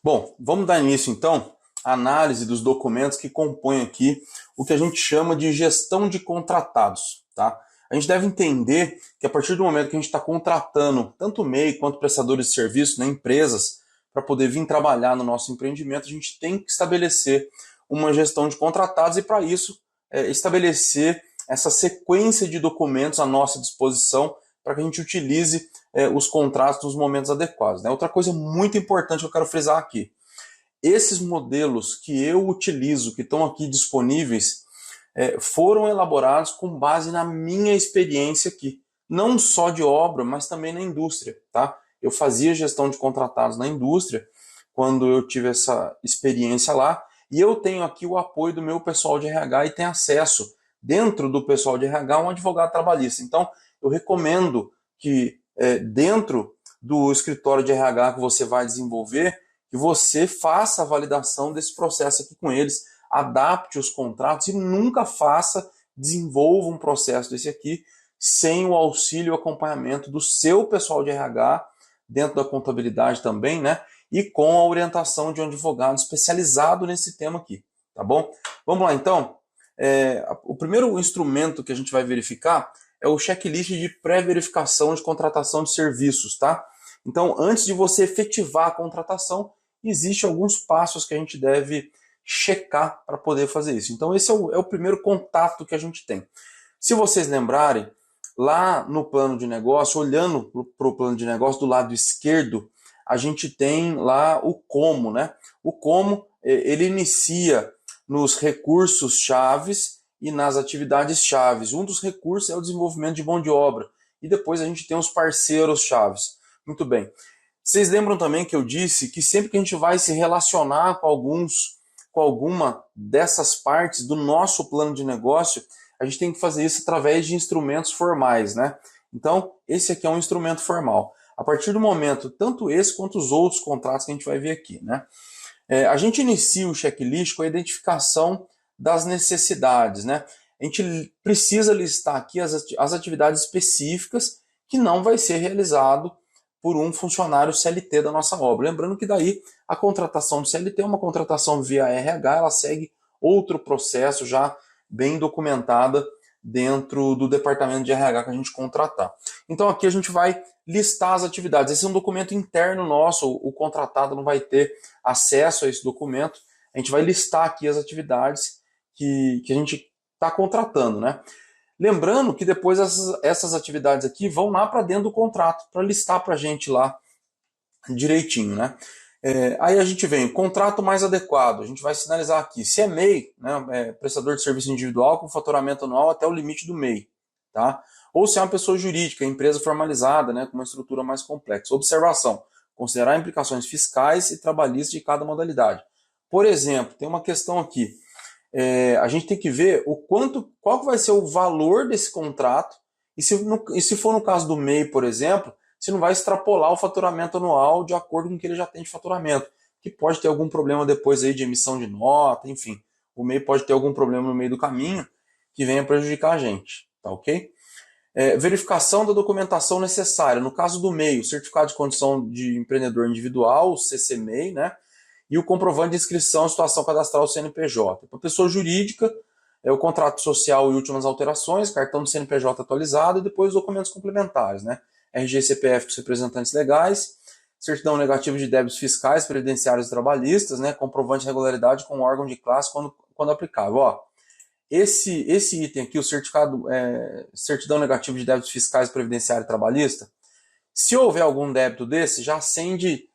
Bom, vamos dar início então à análise dos documentos que compõem aqui o que a gente chama de gestão de contratados, tá? A gente deve entender que a partir do momento que a gente está contratando tanto MEI quanto prestadores de serviço, né, empresas, para poder vir trabalhar no nosso empreendimento, a gente tem que estabelecer uma gestão de contratados e, para isso, estabelecer essa sequência de documentos à nossa disposição para que a gente utilize os contratos nos momentos adequados, né? Outra coisa muito importante que eu quero frisar aqui: esses modelos que eu utilizo, que estão aqui disponíveis, foram elaborados com base na minha experiência aqui, não só de obra, mas também na indústria, tá? Eu fazia gestão de contratados na indústria quando eu tive essa experiência lá, e eu tenho aqui o apoio do meu pessoal de RH e tenho acesso dentro do pessoal de RH um advogado trabalhista. Então, eu recomendo que dentro do escritório de RH que você vai desenvolver, que você faça a validação desse processo aqui com eles, adapte os contratos e nunca desenvolva um processo desse aqui sem o auxílio e o acompanhamento do seu pessoal de RH, dentro da contabilidade também, né? E com a orientação de um advogado especializado nesse tema aqui, tá bom? Vamos lá então. O primeiro instrumento que a gente vai verificar é o checklist de pré-verificação de contratação de serviços, tá? Então, antes de você efetivar a contratação, existem alguns passos que a gente deve checar para poder fazer isso. Então, esse é o primeiro contato que a gente tem. Se vocês lembrarem, lá no plano de negócio, olhando para o plano de negócio do lado esquerdo, a gente tem lá o como, né? O como, ele inicia nos recursos chaves e nas atividades chaves. Um dos recursos é o desenvolvimento de mão de obra. E depois a gente tem os parceiros chaves. Muito bem. Vocês lembram também que eu disse que sempre que a gente vai se relacionar com alguma dessas partes do nosso plano de negócio, a gente tem que fazer isso através de instrumentos formais, né? Então, esse aqui é um instrumento formal. A partir do momento, tanto esse quanto os outros contratos que a gente vai ver aqui, né? A gente inicia o checklist com a identificação das necessidades, né? A gente precisa listar aqui as atividades específicas que não vai ser realizado por um funcionário CLT da nossa obra. Lembrando que daí a contratação do CLT é uma contratação via RH, ela segue outro processo já bem documentada dentro do departamento de RH que a gente contratar. Então aqui a gente vai listar as atividades. Esse é um documento interno nosso, o contratado não vai ter acesso a esse documento. A gente vai listar aqui as atividades que a gente está contratando, né? Lembrando que depois essas atividades aqui vão lá para dentro do contrato, para listar para a gente lá direitinho, né? Aí a gente vem, contrato mais adequado, a gente vai sinalizar aqui, se é MEI, né, prestador de serviço individual com faturamento anual até o limite do MEI, tá? Ou se é uma pessoa jurídica, empresa formalizada, né, com uma estrutura mais complexa. Observação, considerar implicações fiscais e trabalhistas de cada modalidade. Por exemplo, tem uma questão aqui, a gente tem que ver qual que vai ser o valor desse contrato, e se for no caso do MEI, por exemplo, se não vai extrapolar o faturamento anual de acordo com o que ele já tem de faturamento, que pode ter algum problema depois aí de emissão de nota, enfim, o MEI pode ter algum problema no meio do caminho que venha prejudicar a gente, tá ok? Verificação da documentação necessária, no caso do MEI, o certificado de condição de empreendedor individual, o CCMEI, né? E o comprovante de inscrição em situação cadastral CNPJ. Para pessoa jurídica, o contrato social e últimas alterações, cartão de CNPJ atualizado e depois os documentos complementares, né? RG e CPF para os representantes legais, certidão negativa de débitos fiscais, previdenciários e trabalhistas, né? Comprovante de regularidade com o órgão de classe quando aplicável. Ó, esse item aqui, o certidão negativa de débitos fiscais, previdenciário e trabalhista, se houver algum débito desse, já acende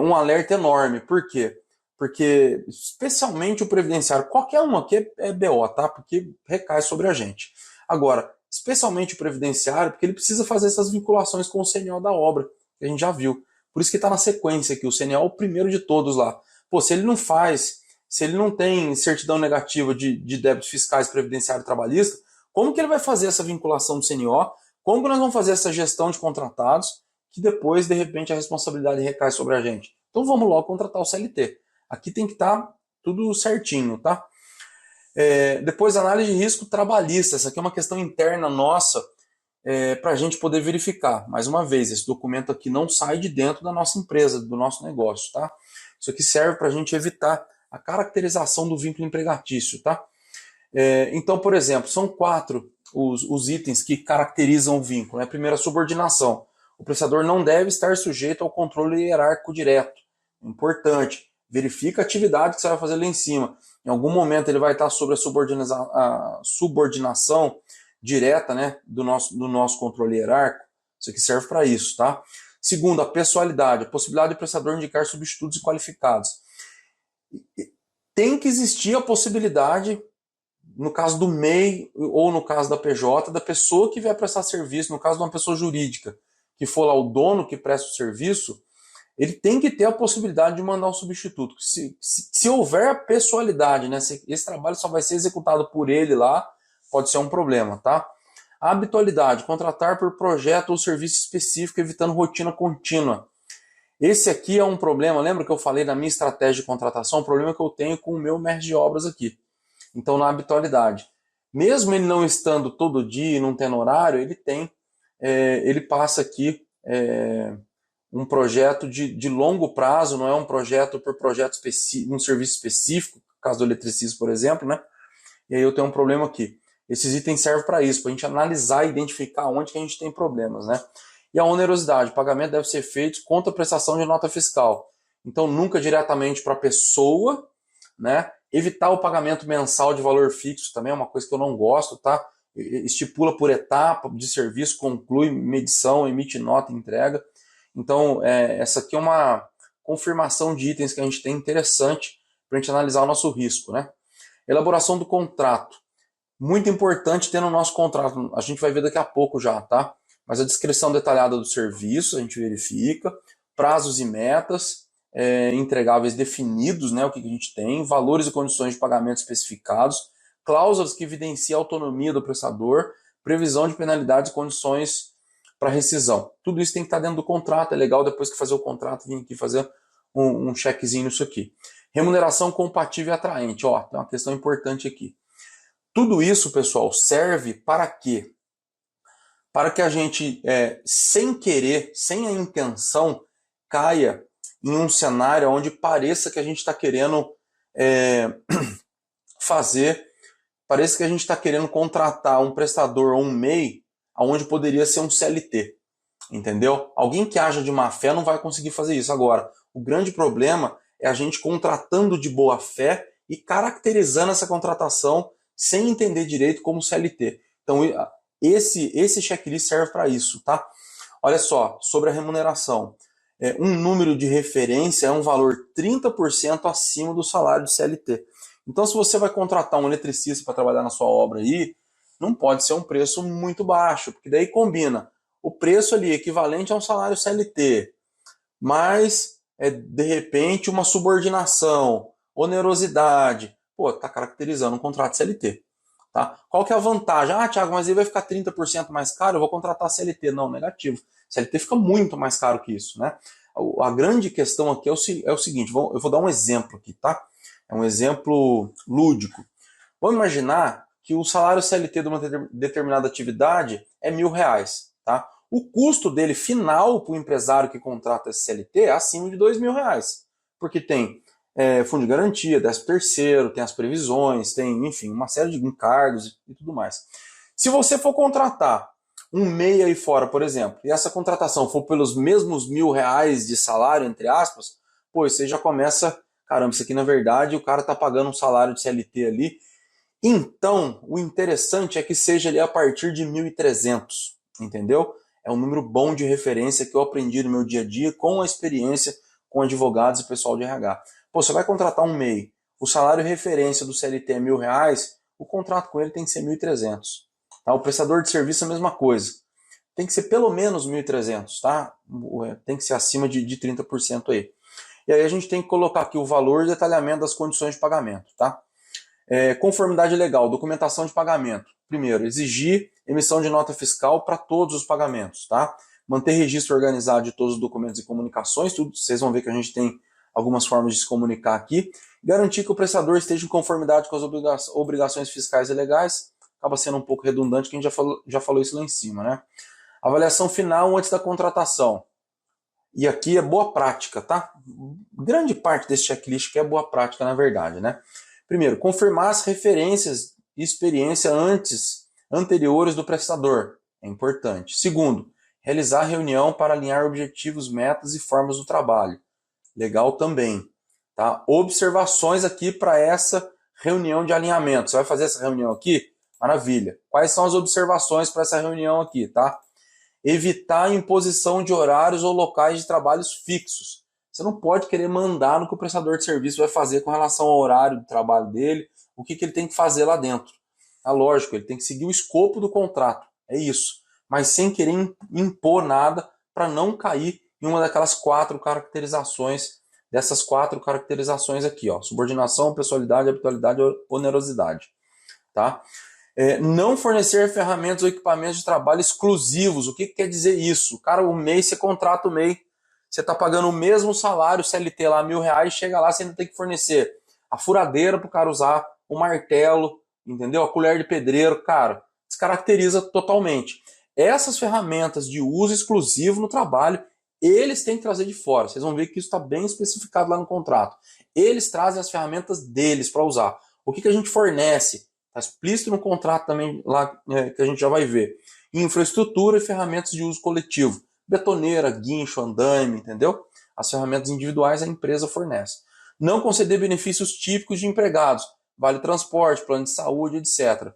um alerta enorme. Por quê? Porque, especialmente o previdenciário, qualquer um aqui é BO, tá? Porque recai sobre a gente. Agora, especialmente o previdenciário, porque ele precisa fazer essas vinculações com o CNO da obra, que a gente já viu. Por isso que está na sequência aqui, o CNO é o primeiro de todos lá. Pô, se ele não tem certidão negativa de débitos fiscais, previdenciário e trabalhista, como que ele vai fazer essa vinculação do CNO? Como que nós vamos fazer essa gestão de contratados, que depois, de repente, a responsabilidade recai sobre a gente? Então vamos logo contratar o CLT. Aqui tem que estar tudo certinho, tá? Depois, análise de risco trabalhista. Essa aqui é uma questão interna nossa, para a gente poder verificar. Mais uma vez, esse documento aqui não sai de dentro da nossa empresa, do nosso negócio, tá? Isso aqui serve para a gente evitar a caracterização do vínculo empregatício, tá? Então, por exemplo, são 4 os itens que caracterizam o vínculo. Né? Primeiro, a subordinação. O prestador não deve estar sujeito ao controle hierárquico direto. Importante. Verifica a atividade que você vai fazer lá em cima. Em algum momento ele vai estar sobre a subordinação direta, né, do nosso controle hierárquico. Isso aqui serve para isso, tá? Segundo, a pessoalidade, a possibilidade do prestador indicar substitutos qualificados. Tem que existir a possibilidade, no caso do MEI ou no caso da PJ, da pessoa que vier prestar serviço, no caso de uma pessoa jurídica, que for lá o dono que presta o serviço, ele tem que ter a possibilidade de mandar um substituto. Se houver a pessoalidade, né, esse trabalho só vai ser executado por ele lá, pode ser um problema, tá? A habitualidade, contratar por projeto ou serviço específico, evitando rotina contínua. Esse aqui é um problema, lembra que eu falei na minha estratégia de contratação? Um problema que eu tenho com o meu mestre de obras aqui. Então, na habitualidade. Mesmo ele não estando todo dia e não tendo horário, ele passa aqui um projeto de longo prazo, não é um projeto por projeto específico, um serviço específico, no caso do eletricista, por exemplo, né? E aí eu tenho um problema aqui. Esses itens servem para isso, para a gente analisar e identificar onde que a gente tem problemas, né? E a onerosidade, o pagamento deve ser feito contra a prestação de nota fiscal. Então, nunca diretamente para a pessoa, né? Evitar o pagamento mensal de valor fixo também é uma coisa que eu não gosto, tá? Estipula por etapa de serviço, conclui medição, emite nota, entrega. Então, essa aqui é uma confirmação de itens que a gente tem interessante para a gente analisar o nosso risco, né? Elaboração do contrato. Muito importante ter no nosso contrato. A gente vai ver daqui a pouco já, tá? Mas a descrição detalhada do serviço, a gente verifica. Prazos e metas entregáveis definidos, né? O que a gente tem. Valores e condições de pagamento especificados. Cláusulas que evidenciam a autonomia do prestador. Previsão de penalidades e condições para rescisão. Tudo isso tem que estar dentro do contrato. É legal depois que fazer o contrato vir aqui fazer um checkzinho nisso aqui. Remuneração compatível e atraente. Ó, tem uma questão importante aqui. Tudo isso, pessoal, serve para quê? Para que a gente, sem querer, sem a intenção, caia em um cenário onde pareça que a gente está querendo pareça que a gente está querendo contratar um prestador ou um MEI, onde poderia ser um CLT, entendeu? Alguém que haja de má fé não vai conseguir fazer isso. Agora, o grande problema é a gente contratando de boa fé e caracterizando essa contratação sem entender direito como CLT. Então, esse checklist serve para isso, tá? Olha só, sobre a remuneração. Um número de referência é um valor 30% acima do salário de CLT. Então, se você vai contratar um eletricista para trabalhar na sua obra aí, não pode ser um preço muito baixo, porque daí combina o preço ali equivalente a um salário CLT, mas, de repente, uma subordinação, onerosidade. Pô, tá caracterizando um contrato CLT. Tá? Qual que é a vantagem? Ah, Thiago, mas ele vai ficar 30% mais caro, eu vou contratar CLT. Não, negativo. CLT fica muito mais caro que isso, né? A grande questão aqui é o seguinte, eu vou dar um exemplo aqui, tá? É um exemplo lúdico. Vamos imaginar que o salário CLT de uma determinada atividade é R$1.000, tá? O custo dele final para o empresário que contrata esse CLT é acima de R$2.000, porque tem fundo de garantia, 13º, tem as previsões, tem, enfim, uma série de encargos e tudo mais. Se você for contratar um MEI aí fora, por exemplo, e essa contratação for pelos mesmos R$1.000 de salário, entre aspas, pô, você já começa, caramba, isso aqui na verdade o cara tá pagando um salário de CLT ali. Então, o interessante é que seja ali a partir de 1.300, entendeu? É um número bom de referência que eu aprendi no meu dia a dia com a experiência com advogados e pessoal de RH. Pô, você vai contratar um MEI, o salário referência do CLT é R$1.000, o contrato com ele tem que ser 1.300. Tá? O prestador de serviço é a mesma coisa. Tem que ser pelo menos 1.300, tá? Tem que ser acima de 30% aí. E aí a gente tem que colocar aqui o valor e detalhamento das condições de pagamento, tá? Conformidade legal, documentação de pagamento. Primeiro, exigir emissão de nota fiscal para todos os pagamentos, tá? Manter registro organizado de todos os documentos e comunicações, tudo. Vocês vão ver que a gente tem algumas formas de se comunicar aqui. Garantir que o prestador esteja em conformidade com as obrigações fiscais e legais. acaba sendo um pouco redundante, que a gente já falou isso lá em cima, né? Avaliação final antes da contratação. E aqui é boa prática, tá? Grande parte desse checklist que é boa prática, na verdade, né? Primeiro, confirmar as referências e experiência anteriores do prestador. É importante. Segundo, realizar reunião para alinhar objetivos, metas e formas do trabalho. Legal também. Tá? Observações aqui para essa reunião de alinhamento. Você vai fazer essa reunião aqui? Maravilha. Quais são as observações para essa reunião aqui, tá? Evitar a imposição de horários ou locais de trabalhos fixos. Você não pode querer mandar no que o prestador de serviço vai fazer com relação ao horário do trabalho dele, o que ele tem que fazer lá dentro. É lógico, ele tem que seguir o escopo do contrato, é isso. Mas sem querer impor nada para não cair em uma daquelas 4 caracterizações, dessas 4 caracterizações aqui, ó. Subordinação, pessoalidade, habitualidade e onerosidade. Tá? Não fornecer ferramentas ou equipamentos de trabalho exclusivos. O que quer dizer isso? Cara, o MEI, você contrata o MEI, você está pagando o mesmo salário CLT lá, R$1.000, chega lá, você ainda tem que fornecer a furadeira para o cara usar, o martelo, entendeu? A colher de pedreiro, cara, descaracteriza totalmente. Essas ferramentas de uso exclusivo no trabalho, eles têm que trazer de fora. Vocês vão ver que isso está bem especificado lá no contrato. Eles trazem as ferramentas deles para usar. O que a gente fornece? Está explícito no contrato também, lá que a gente já vai ver. Infraestrutura e ferramentas de uso coletivo. Betoneira, guincho, andaime, entendeu? As ferramentas individuais a empresa fornece. Não conceder benefícios típicos de empregados. Vale transporte, plano de saúde, etc.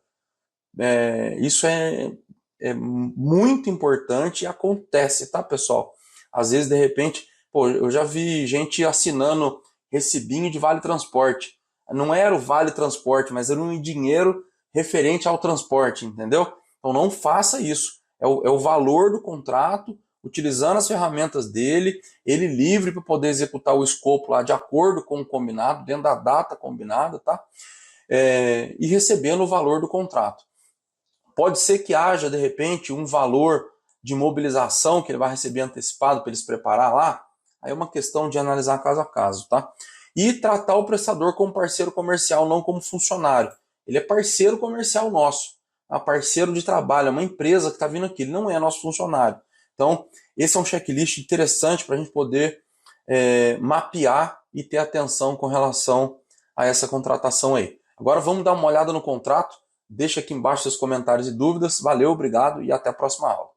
Isso é muito importante e acontece, tá, pessoal? Às vezes, de repente, eu já vi gente assinando recibinho de vale transporte. Não era o vale transporte, mas era um dinheiro referente ao transporte, entendeu? Então não faça isso. É o valor do contrato, utilizando as ferramentas dele, ele livre para poder executar o escopo lá de acordo com o combinado, dentro da data combinada, tá? E recebendo o valor do contrato. Pode ser que haja, de repente, um valor de mobilização que ele vai receber antecipado para ele se preparar lá. Aí é uma questão de analisar caso a caso, tá? E tratar o prestador como parceiro comercial, não como funcionário. Ele é parceiro comercial nosso, parceiro de trabalho, é uma empresa que está vindo aqui, ele não é nosso funcionário. Então, esse é um checklist interessante para a gente poder mapear e ter atenção com relação a essa contratação aí. Agora vamos dar uma olhada no contrato. Deixa aqui embaixo seus comentários e dúvidas. Valeu, obrigado e até a próxima aula.